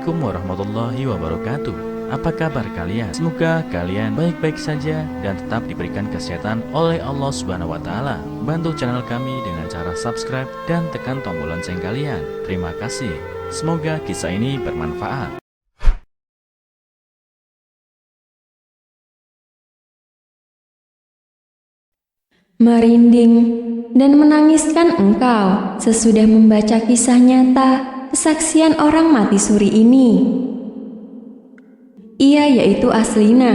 Assalamualaikum warahmatullahi wabarakatuh. Apa kabar kalian? Semoga kalian baik-baik saja dan tetap diberikan kesehatan oleh Allah Subhanahu wa taala. Bantu channel kami dengan cara subscribe dan tekan tombol lonceng kalian. Terima kasih. Semoga kisah ini bermanfaat. Merinding dan menangiskan engkau sesudah membaca kisah nyata kesaksian orang mati suri ini. Ia yaitu Aslina.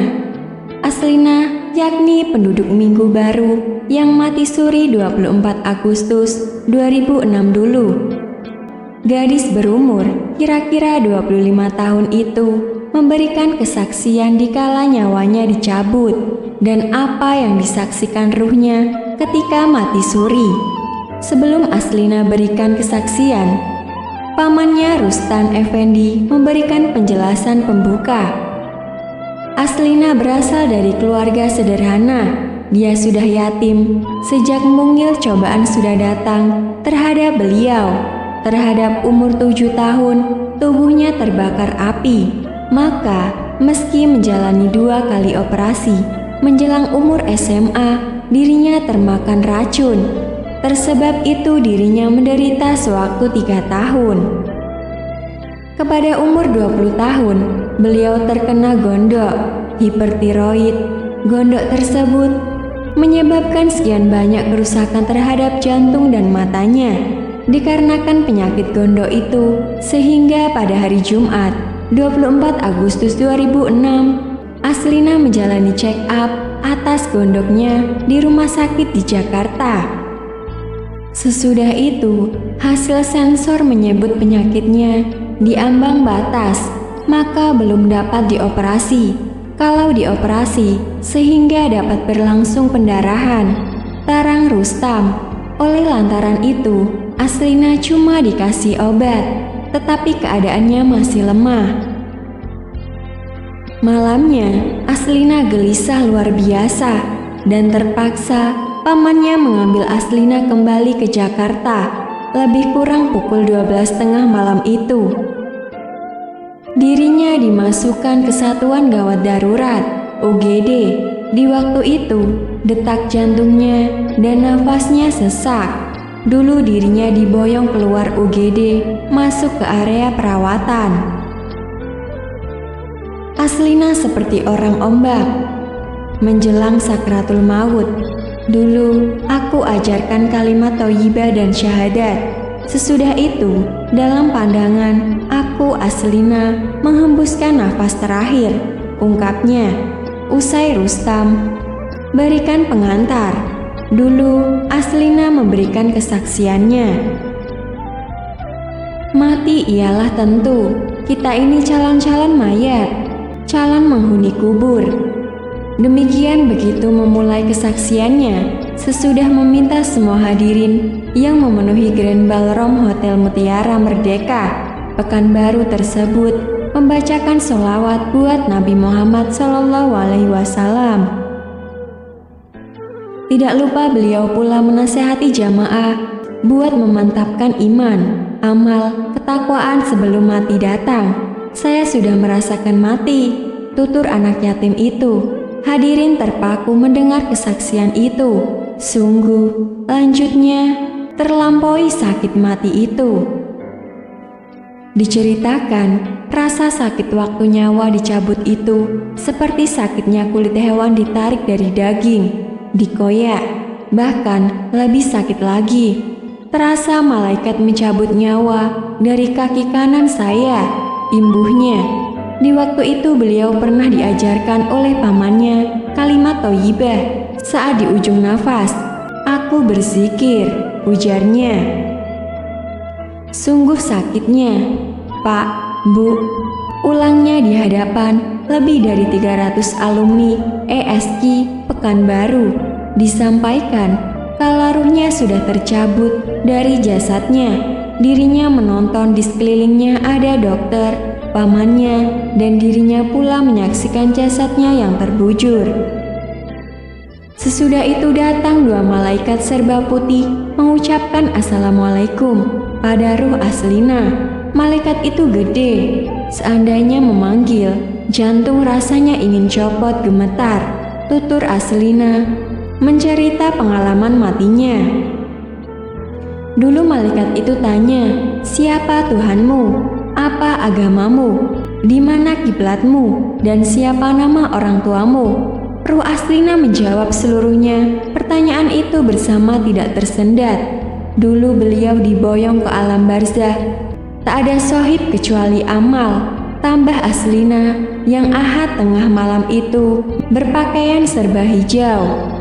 Aslina yakni penduduk Minggu Baru yang mati suri 24 Agustus 2006 dulu. Gadis berumur kira-kira 25 tahun itu memberikan kesaksian dikala nyawanya dicabut dan apa yang disaksikan ruhnya ketika mati suri. Sebelum Aslina berikan kesaksian, pamannya Rustan Effendi memberikan penjelasan pembuka. Aslina berasal dari keluarga sederhana. Dia sudah yatim sejak mungil cobaan sudah datang terhadap beliau. Terhadap umur 7 tahun, tubuhnya terbakar api. Maka, meski menjalani 2 kali operasi, menjelang umur SMA, dirinya termakan racun. Tersebab itu dirinya menderita sewaktu 3 tahun. Kepada umur 20 tahun, beliau terkena gondok, hipertiroid. Gondok tersebut menyebabkan sekian banyak kerusakan terhadap jantung dan matanya. Dikarenakan penyakit gondok itu, sehingga pada hari Jumat, 24 Agustus 2006, Aslina menjalani check up atas gondoknya di rumah sakit di Jakarta. Sesudah itu, hasil sensor menyebut penyakitnya di ambang batas, maka belum dapat dioperasi. Kalau dioperasi, sehingga dapat berlangsung pendarahan, tarang Rustam. Oleh lantaran itu, Aslina cuma dikasih obat, tetapi keadaannya masih lemah. Malamnya, Aslina gelisah luar biasa dan terpaksa pamannya mengambil Aslina kembali ke Jakarta. Lebih kurang pukul 12.30 malam itu, dirinya dimasukkan ke Satuan Gawat Darurat (UGD). Di waktu itu, detak jantungnya dan nafasnya sesak. Dulu dirinya diboyong keluar UGD, masuk ke area perawatan. Aslina seperti orang ombak menjelang sakratul maut. Dulu aku ajarkan kalimat thayyibah dan syahadat. Sesudah itu, dalam pandangan aku Aslina menghembuskan nafas terakhir, ungkapnya. Usai Rustam berikan pengantar, dulu Aslina memberikan kesaksiannya. Mati ialah tentu, kita ini calon-calon mayat, calon menghuni kubur. Demikian begitu memulai kesaksiannya, sesudah meminta semua hadirin yang memenuhi Grand Ballroom Hotel Mutiara Merdeka Pekanbaru tersebut membacakan sholawat buat Nabi Muhammad SAW. Tidak lupa beliau pula menasihati jamaah buat memantapkan iman, amal, ketakwaan sebelum mati datang. Saya sudah merasakan mati, tutur anak yatim itu. Hadirin terpaku mendengar kesaksian itu. Sungguh, lanjutnya, terlampaui sakit mati itu. Diceritakan, rasa sakit waktu nyawa dicabut itu seperti sakitnya kulit hewan ditarik dari daging, dikoyak, bahkan lebih sakit lagi. Terasa malaikat mencabut nyawa dari kaki kanan saya, imbuhnya. Di waktu itu beliau pernah diajarkan oleh pamannya kalimat thayyibah saat di ujung nafas. Aku berzikir, ujarnya. Sungguh sakitnya, Pak, Bu. Ulangnya di hadapan lebih dari 300 alumni ESK Pekanbaru. Disampaikan kalau ruhnya sudah tercabut dari jasadnya. Dirinya menonton di sekelilingnya ada dokter, pamannya, dan dirinya pula menyaksikan jasadnya yang terbujur. Sesudah itu datang 2 malaikat serba putih mengucapkan Assalamualaikum pada ruh Aslina. Malaikat itu gede, seandainya memanggil, jantung rasanya ingin copot gemetar, tutur Aslina mencerita pengalaman matinya. Dulu malaikat itu tanya, siapa Tuhanmu? Apa agamamu? Di mana kiblatmu? Dan siapa nama orang tuamu? Ruh Aslina menjawab seluruhnya. Pertanyaan itu bersama tidak tersendat. Dulu beliau diboyong ke alam barzah. Tak ada sohib kecuali amal. Tambah Aslina yang ahad tengah malam itu berpakaian serba hijau.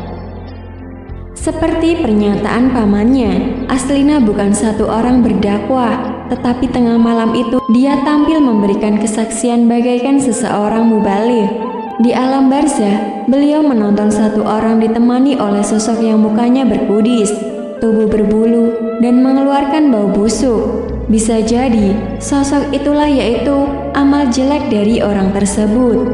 Seperti pernyataan pamannya, Aslina bukan satu orang berdakwah, tetapi tengah malam itu dia tampil memberikan kesaksian bagaikan seseorang mubaligh. Di alam barzah, beliau menonton satu orang ditemani oleh sosok yang mukanya berkudis, tubuh berbulu, dan mengeluarkan bau busuk. Bisa jadi, sosok itulah yaitu amal jelek dari orang tersebut.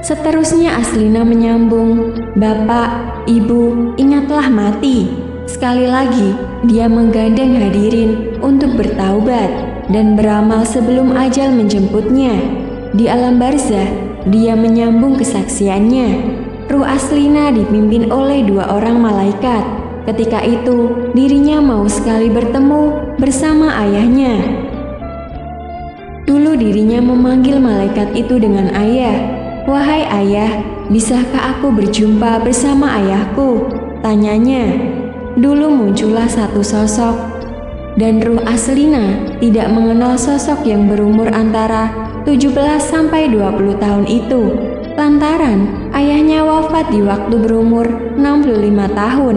Seterusnya Aslina menyambung, Bapak, Ibu, ingatlah mati. Sekali lagi, dia menggandeng hadirin untuk bertaubat dan beramal sebelum ajal menjemputnya. Di alam barzah, dia menyambung kesaksiannya. Ruh Aslina dipimpin oleh 2 orang malaikat. Ketika itu, dirinya mau sekali bertemu bersama ayahnya. Dulu dirinya memanggil malaikat itu dengan ayah. Wahai ayah, bisakah aku berjumpa bersama ayahku? Tanyanya. Dulu muncullah satu sosok, dan ruh Aslina tidak mengenal sosok yang berumur antara 17 sampai 20 tahun itu. Lantaran ayahnya wafat di waktu berumur 65 tahun.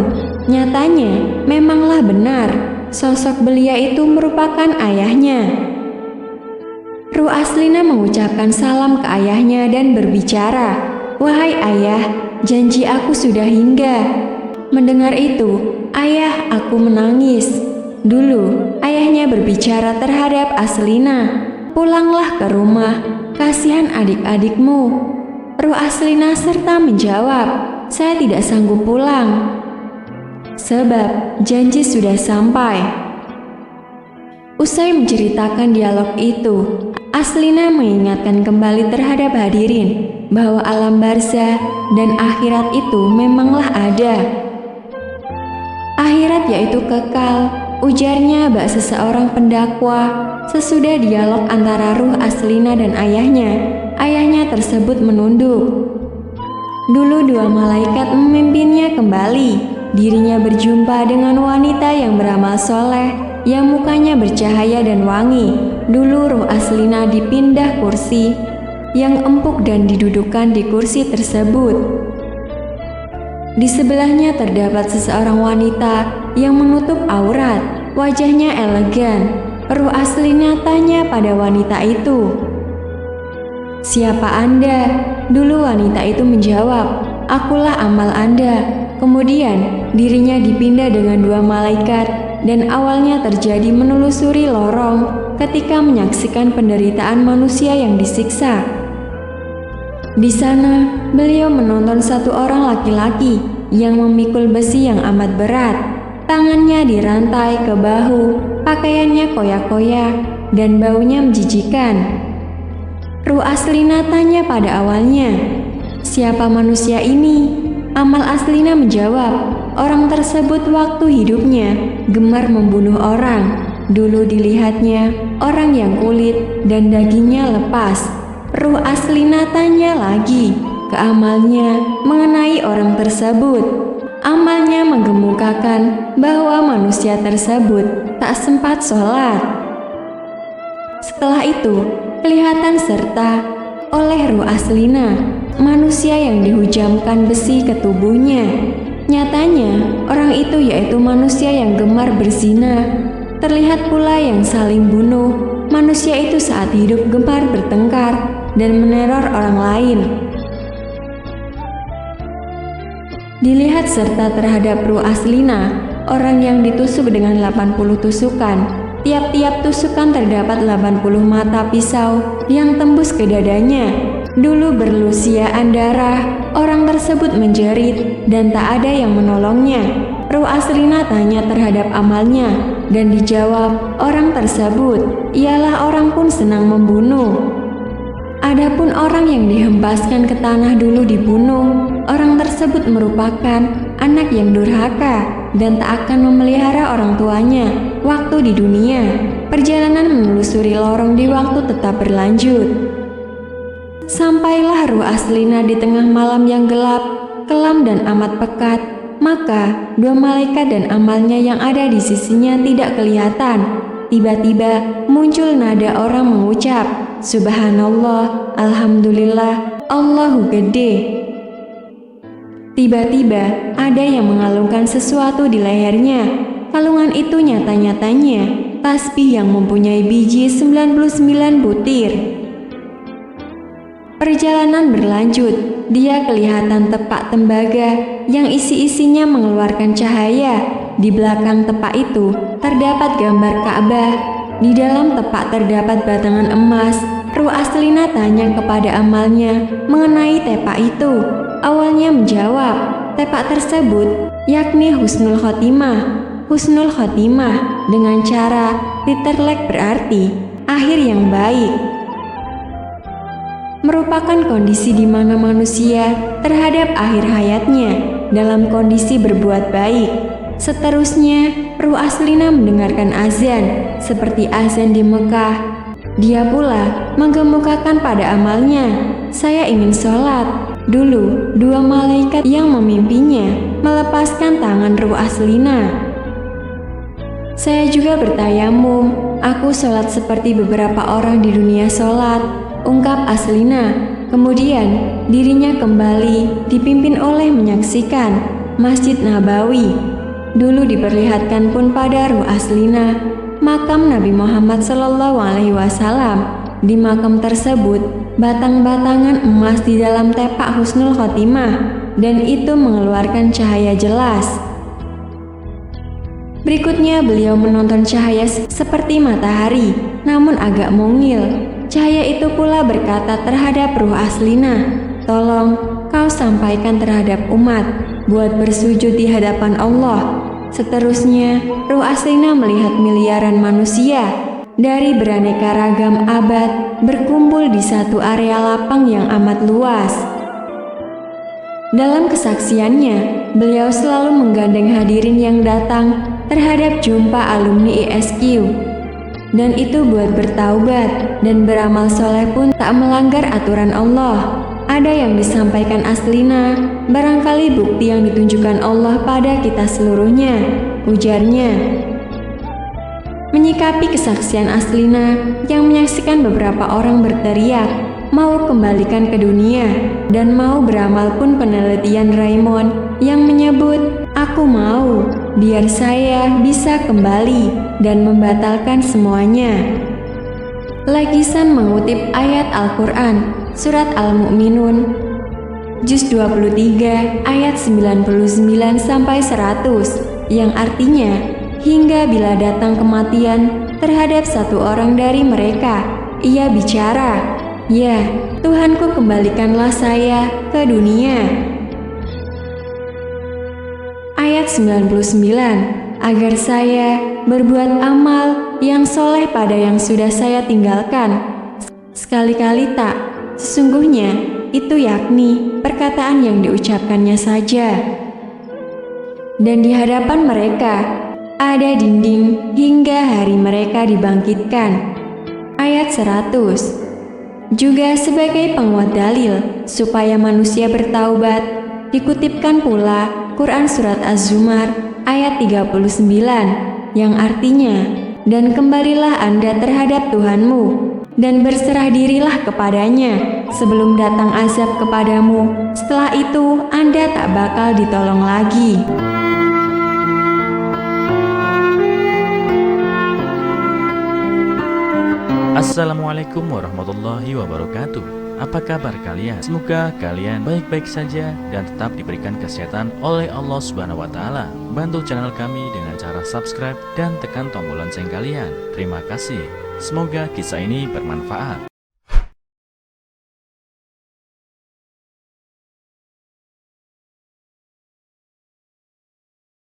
Nyatanya memanglah benar, sosok belia itu merupakan ayahnya. Ruh Aslina mengucapkan salam ke ayahnya dan berbicara, Wahai ayah, janji aku sudah hingga. Mendengar itu, ayah aku menangis. Dulu ayahnya berbicara terhadap Aslina, pulanglah ke rumah, kasihan adik-adikmu. Ruh Aslina serta menjawab, saya tidak sanggup pulang, sebab janji sudah sampai. Usai menceritakan dialog itu, Aslina mengingatkan kembali terhadap hadirin bahwa alam barzah dan akhirat itu memanglah ada. Akhirat yaitu kekal, ujarnya bak seseorang pendakwah sesudah dialog antara ruh Aslina dan ayahnya. Ayahnya tersebut menunduk. Dulu 2 malaikat memimpinnya kembali. Dirinya berjumpa dengan wanita yang beramal soleh, yang mukanya bercahaya dan wangi. Dulu ruh Aslina dipindah kursi yang empuk dan didudukkan di kursi tersebut. Di sebelahnya terdapat seseorang wanita yang menutup aurat. Wajahnya elegan. Ruh Aslina tanya pada wanita itu, siapa Anda? Dulu wanita itu menjawab, akulah amal Anda. Kemudian dirinya dipindah dengan 2 malaikat dan awalnya terjadi menelusuri lorong ketika menyaksikan penderitaan manusia yang disiksa. Di sana, beliau menonton satu orang laki-laki yang memikul besi yang amat berat. Tangannya dirantai ke bahu, pakaiannya koyak-koyak, dan baunya menjijikan. Ruh Aslina tanya pada awalnya, siapa manusia ini? Amal Aslina menjawab, orang tersebut waktu hidupnya gemar membunuh orang. Dulu dilihatnya orang yang kulit dan dagingnya lepas. Ruh Aslina tanya lagi ke amalnya mengenai orang tersebut. Amalnya menggemukakan bahwa manusia tersebut tak sempat sholat. Setelah itu, kelihatan serta oleh ruh Aslina manusia yang dihujamkan besi ke tubuhnya. Nyatanya, orang itu yaitu manusia yang gemar berzina. Terlihat pula yang saling bunuh. Manusia itu saat hidup gemar bertengkar dan meneror orang lain. Dilihat serta terhadap ruh Aslina, orang yang ditusuk dengan 80 tusukan. Tiap-tiap tusukan terdapat 80 mata pisau yang tembus ke dadanya. Dulu berlusiaan darah, orang tersebut menjerit dan tak ada yang menolongnya. Ruh Aslina tanya terhadap amalnya dan dijawab orang tersebut ialah orang pun senang membunuh. Adapun orang yang dihempaskan ke tanah dulu dibunuh, orang tersebut merupakan anak yang durhaka dan tak akan memelihara orang tuanya waktu di dunia. Perjalanan menelusuri lorong di waktu tetap berlanjut. Sampailah ruh Aslina di tengah malam yang gelap, kelam dan amat pekat. Maka dua malaikat dan amalnya yang ada di sisinya tidak kelihatan. Tiba-tiba muncul nada orang mengucap, Subhanallah, Alhamdulillah, Allahu Gede. Tiba-tiba ada yang mengalungkan sesuatu di lehernya. Kalungan itu nyata-nyatanya tasbih yang mempunyai biji 99 butir. Perjalanan berlanjut, dia kelihatan tepak tembaga yang isi-isinya mengeluarkan cahaya. Di belakang tepak itu terdapat gambar Ka'bah. Di dalam tepak terdapat batangan emas. Ruh Aslina tanya kepada amalnya mengenai tepak itu. Awalnya menjawab, tepak tersebut yakni Husnul Khotimah. Husnul Khotimah dengan cara literlek berarti akhir yang baik. Merupakan kondisi di mana manusia terhadap akhir hayatnya dalam kondisi berbuat baik. Seterusnya, ruh Aslina mendengarkan azan seperti azan di Mekah. Dia pula menggemukakan pada amalnya, saya ingin sholat. Dulu, dua malaikat yang memimpinya melepaskan tangan ruh Aslina. Saya juga bertayamum, aku sholat seperti beberapa orang di dunia sholat, ungkap Aslina. Kemudian dirinya kembali dipimpin oleh menyaksikan Masjid Nabawi. Dulu diperlihatkan pun pada ruh Aslina makam Nabi Muhammad SAW. Di makam tersebut batang-batangan emas di dalam tepak Husnul Khotimah dan itu mengeluarkan cahaya jelas. Berikutnya beliau menonton cahaya seperti matahari namun agak mungil. Cahaya itu pula berkata terhadap ruh Aslina, tolong kau sampaikan terhadap umat buat bersujud di hadapan Allah. Seterusnya, ruh Aslina melihat miliaran manusia dari beraneka ragam abad berkumpul di satu area lapang yang amat luas. Dalam kesaksiannya, beliau selalu menggandeng hadirin yang datang terhadap jumpa alumni ISQ. Dan itu buat bertaubat dan beramal soleh pun tak melanggar aturan Allah. Ada yang disampaikan Aslina, barangkali bukti yang ditunjukkan Allah pada kita seluruhnya, ujarnya. Menyikapi kesaksian Aslina yang menyaksikan beberapa orang berteriak, mau kembalikan ke dunia, dan mau beramal pun penelitian Raymond yang menyebut, aku mau, biar saya bisa kembali dan membatalkan semuanya. Lagisan mengutip ayat Al-Quran, Surat Al-Mu'minun, Juz 23 ayat 99-100 yang artinya, hingga bila datang kematian terhadap satu orang dari mereka, ia bicara, ya Tuhanku kembalikanlah saya ke dunia. Ayat 99, agar saya berbuat amal yang soleh pada yang sudah saya tinggalkan. Sekali-kali tak. Sesungguhnya itu yakni perkataan yang diucapkannya saja. Dan di hadapan mereka ada dinding hingga hari mereka dibangkitkan. Ayat 100. Juga sebagai penguat dalil supaya manusia bertaubat, dikutipkan pula Quran Surat Az-Zumar ayat 39 yang artinya, dan kembalilah Anda terhadap Tuhanmu dan berserah dirilah kepadanya sebelum datang azab kepadamu. Setelah itu Anda tak bakal ditolong lagi. Assalamualaikum warahmatullahi wabarakatuh. Apa kabar kalian? Semoga kalian baik-baik saja dan tetap diberikan kesehatan oleh Allah Subhanahu wa Ta'ala. Bantu channel kami dengan cara subscribe dan tekan tombol lonceng kalian. Terima kasih. Semoga kisah ini bermanfaat.